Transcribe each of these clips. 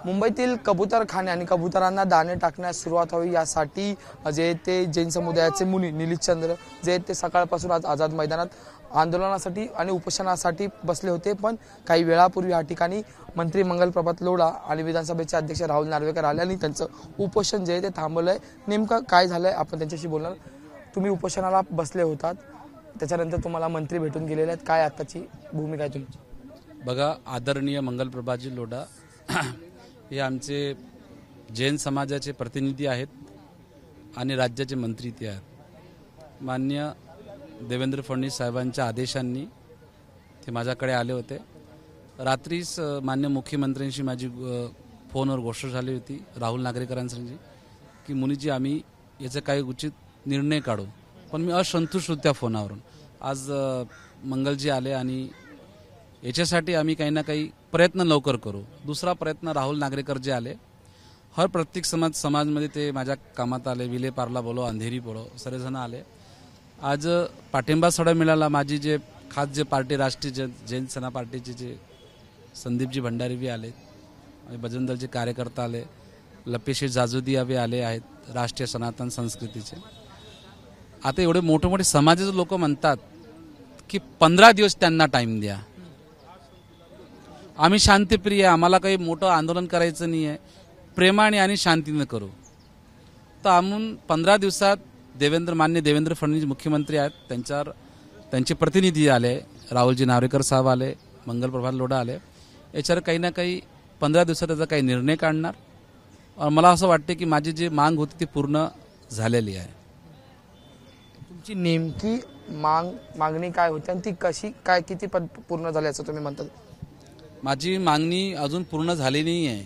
मुंबईतील कबूतरखाने आणि कबुतरांना दाणे टाकण्यास सुरुवात व्हावी यासाठी जे ते जैन समुदायाचे मुनी निलीशचंद्र जे ते सकाळपासून आज आझाद मैदानात आंदोलनासाठी आणि उपोषणासाठी बसले होते। पण काही वेळापूर्वी या ठिकाणी मंत्री मंगल प्रभात लोढा आणि विधानसभेचे अध्यक्ष राहुल नार्वेकर आले आणि त्यांचं उपोषण जे ते थांबवलंय। नेमकं काय झालंय आपण त्यांच्याशी बोलणार। तुम्ही उपोषणाला बसले होतात, त्याच्यानंतर तुम्हाला मंत्री भेटून गेलेले आहेत, काय आताची भूमिका आहे तुमची? बघा, आदरणीय मंगल प्रभातजी लोढा हे आमचे जैन समाजाचे प्रतिनिधी आहेत आणि राज्याचे मंत्री ते आहेत। माननीय देवेंद्र फडणवीस साहेबांच्या आदेशांनी ते माझ्याकडे आले होते। रात्रीच माननीय मुख्यमंत्र्यांशी माझी फोनवर गोष्ट झाली होती राहुल नार्वेकरांची की मुनीजी आम्ही याचा काही उचित निर्णय काढू, पण मी असंतुष्ट होतो त्या फोनावरून। आज मंगलजी आले आणि याच्यासाठी आम्ही काही ना काही प्रयत्न लवकर करू। दुसरा प्रयत्न राहुल नार्वेकर जे आले, हर प्रत्येक समाजमध्ये ते माझ्या कामात आले। विले पार्ला बोलो, अंधेरी बोलो, सर्वजण आले। आज पाठिंबा सडा मिळाला। माझी जे खास जे पार्टी राष्ट्रीय जैन सेना पार्टीचे जे संदीपजी भंडारी भी आले आणि बजरंग दलचे कार्यकर्ता आले, लपेशी जाजुदिया भी आले आहेत राष्ट्रीय सनातन संस्कृतीचे। आता एवढे मोठे मोठे समाजाचे लोक म्हणतात की 15 दिवस त्यांना टाइम द्या, आम्ही शांतीप्रिय, आम्हाला काही मोठं आंदोलन करायचं नाही आहे, प्रेमाने आणि शांतीने करू। तर आम्ही 15 दिवसात माननीय देवेंद्र फडणवीस मुख्यमंत्री आहेत, त्यांच्यावर त्यांचे प्रतिनिधी आले, राहुलजी नार्वेकर साहेब आले, मंगल प्रभात लोढा आले। याच्यावर काही ना काही 15 दिवसात त्याचा काही निर्णय काढणार। मला असं वाटते की माझी जी मांग होती ती पूर्ण झालेली आहे। तुमची नेमकी मागणी काय होती आणि ती कशी काय किती पूर्ण झाली असं तुम्ही म्हणतात? माझी मागणी अजून पूर्ण झाली नाही आहे।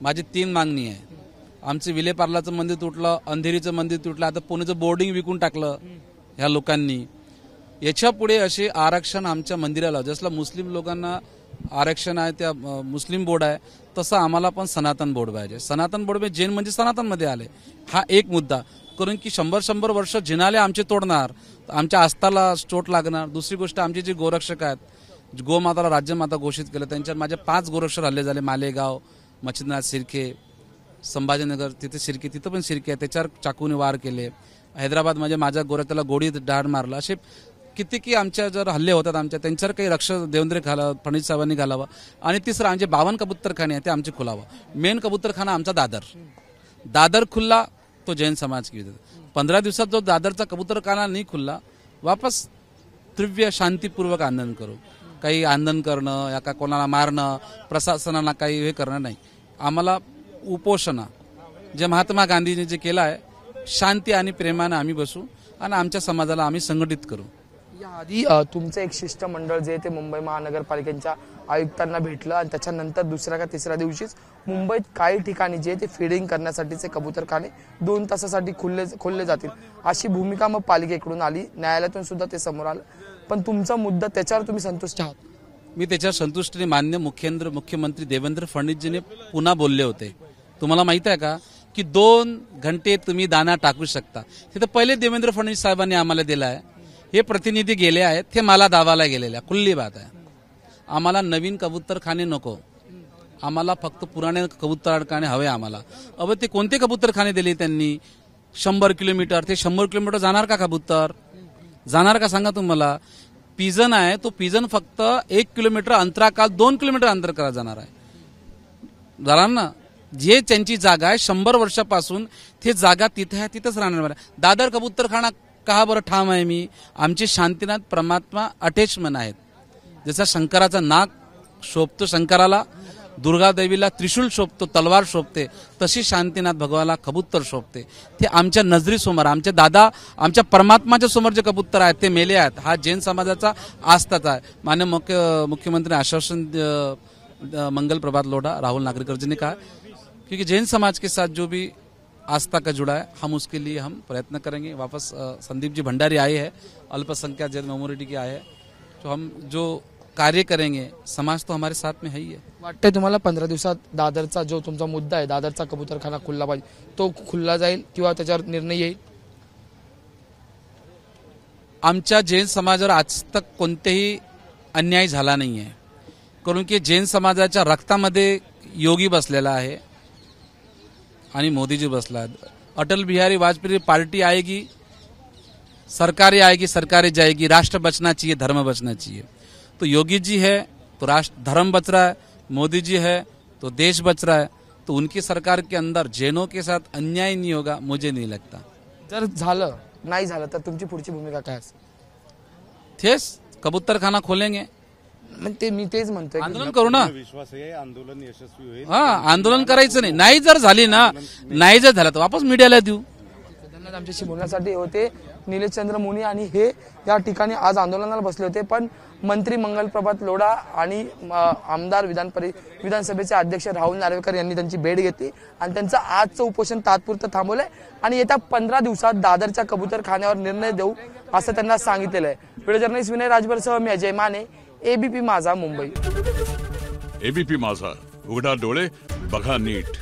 माझी 3 मागणी आहे। आमचं विले पार्लाचं मंदिर तुटलं, अंधेरीचं मंदिर तुटलं, आता पुण्याचं बोर्डिंग विकून टाकलं ह्या लोकांनी। याच्या पुढे असे आरक्षण आमच्या मंदिराला, जसं मुस्लिम लोकांना आरक्षण आहे त्या मुस्लिम बोर्ड आहे, तसं आम्हाला पण सनातन बोर्ड पाहिजे। सनातन बोर्ड म्हणजे जैन म्हणजे सनातनमध्ये आले, हा एक मुद्दा। कारण की 100 वर्ष जिनाले आमचे तोडणार, आमच्या आस्थाला चोट लागणार। दुसरी गोष्ट, आमचे जे गोरक्षक आहेत, गोमाताला राज्यमाता घोषित केलं, त्यांच्यावर माझे 5 गोरक्षक हल्ले झाले। मालेगाव, मच्छिंद्रनाथ शिर्के, संभाजीनगर तिथे शिर्के, तिथं पण शिर्के आहे, त्याच्यावर चाकूने वार केले। हैदराबाद म्हणजे माझ्या गोरक्षकाला गोळी डाळ मारला। असे किती आमच्या जर हल्ले होतात आमच्या, त्यांच्यावर काही रक्ष देवेंद्र फडणवीस साहेबांनी घालावं। आणि तिसरं, आमचे 52 कबूतरखाने आहे ते आमचे खुलावं। मेन कबूतरखाना आमचा दादर खुल्ला तो जैन समाज की 15 दिवसात जो दादरचा कबूतरखाना नाही खुल्ला, वापस तीव्र शांतीपूर्वक आंदोलन करू। काही आंदोलन करणं या का कोणाला मारणं, प्रशासनाला काही हे करणं नाही। आम्हाला उपोषण जे महात्मा गांधींनी जे केलं आहे, शांती आणि प्रेमाने आम्ही बसू आणि आमच्या समाजाला आम्ही संघटित करू। याआधी तुमचं एक शिष्टमंडळ जे ते मुंबई महानगरपालिकेच्या आयुक्तांना भेटलं आणि त्याच्यानंतर दुसऱ्या का तिसऱ्या दिवशीच मुंबईत काही ठिकाणी जे ते फीडिंग करण्यासाठीचे कबूतरखाने 2 तासासाठी खोलले जातील अशी भूमिका मग पालिकेकडून आली। न्यायालयातून सुद्धा ते समोर आलं, पण तुमचा मुद्दा त्याच्यावर तुम्ही संतुष्ट आहात? मी त्याच्यावर संतुष्ट नाही। माननीय मुख्यमंत्री देवेंद्र फडणवीसजीने पुन्हा बोलले होते, तुम्हाला माहित आहे का की 2 घंटे तुम्ही दाना टाकू शकता। तिथे पहिले देवेंद्र फडणवीस साहेबांनी आम्हाला दिला आहे, हे प्रतिनिधी गेले आहेत, ते मला दावाला गेलेले, खुल्ली बात आहे। आम्हाला नवीन कबूतरखाने नको, आम्हाला फक्त पुराणे कबूतरखाने हवे आम्हाला। अब ते कोणते कबूतरखाने दिले त्यांनी? 100 किलोमीटर, ते 100 किलोमीटर जाणार का कबूतर? जाणार का सांगा तुम्हाला? पिजन आहे, तो पिजन फक्त 1 किलोमीटर अंतराकाल 2 किलोमीटर अंतर करा जाणार आहे। जाणार ना, जे त्यांची जागा आहे 100 वर्षापासून ते जागा तिथे आहे, तिथंच राहणार। दादर कबूतरखाना का बरं ठाम आहे मी? आमचे शांतीनाथ परमात्मा अटॅचमेंट आहेत। जसा शंकराचा नाग शोभतो शंकराला, दुर्गादेवीला त्रिशूल शोभतो, तलवार शोभते, तशी शांतीनाथ भगवानला कबूतर शोभते। ते आमच्या नजरेसमोर, आमचे दादा, आमच्या परमात्माच्या समोर जे कबूतर आहेत ते मेले आहेत। हा जैन समाजाचा आस्थाचा आहे। माननीय मुख्यमंत्री आश्वासन मंगल प्रभात लोढा राहुल नार्वेकर जी ने कहा, क्योंकि जैन समाज के साथ जो भी आस्था का जुड़ा है, हम उसके लिए हम प्रयत्न करेंगे। वापस संदीप जी भंडारी आए हैं, अल्पसंख्यक जैन मेमोरिटी के आए हैं, तो हम जो कार्य करेंगे, समाज तो हमारे साथ में है ही है। वाटतंय तुम्हाला 15 दिवसात दादरचा जो तुमचा मुद्दा आहे, दादरचा कबूतरखाना खुल्ला पाहिजे, तो खुल्ला जाईल किंवा त्याच्यावर निर्णय येईल? आमच्या जैन समाजावर आज तक कोणतेही अन्याय झाला नाहीये, कारण की जैन समाजाच्या रक्तामध्ये योगी बसलेला आहे आणि मोदीजी बसला आहे। अटल बिहारी वाजपेयी पार्टी आएगी, सरकारें आएगी, सरकारें जाएगी, राष्ट्र बचना चाहिए, धर्म बचना चाहिए। तो योगी जी है तो राष्ट्र धर्म बच रहा है, मोदी जी है तो देश बच रहा है। तो उनकी सरकार के अंदर जैनों के साथ अन्याय नहीं होगा, मुझे नहीं लगता। जर झालं नाही झालं तर तुमची पुढची भूमिका काय असेल? तेच कबूतरखाना खोलेंगे, मग ते मी तेच म्हणतोय की आंदोलन करू ना। विश्वास आहे आंदोलन यशस्वी होईल। हा, आंदोलन करायचं नाही, नाही जर झाली ना, नाही जर झालं तर वापस मीडियाला देऊ। धन्यवाद आमच्याशी बोलण्यासाठी होते निलेशचंद्र मुनी आणि हे या ठिकाणी आज आंदोलनाला बसले होते। पण मंत्री मंगल प्रभात लोढा आणि आमदार विधानसभेचे अध्यक्ष राहुल नार्वेकर यांनी त्यांची भेट घेतली आणि त्यांचं आजचं उपोषण तात्पुरतं थांबवलंय आणि येत्या 15 दिवसात दादरच्या कबूतरखान्यावर निर्णय देऊ असं त्यांना सांगितलेलं आहे। व्हिडिओ जर्नलिस्ट विनय राजभरसह मी अजय माने, एबीपी माझा, मुंबई। एबीपी माझा, उघडा डोळे बघा नीट।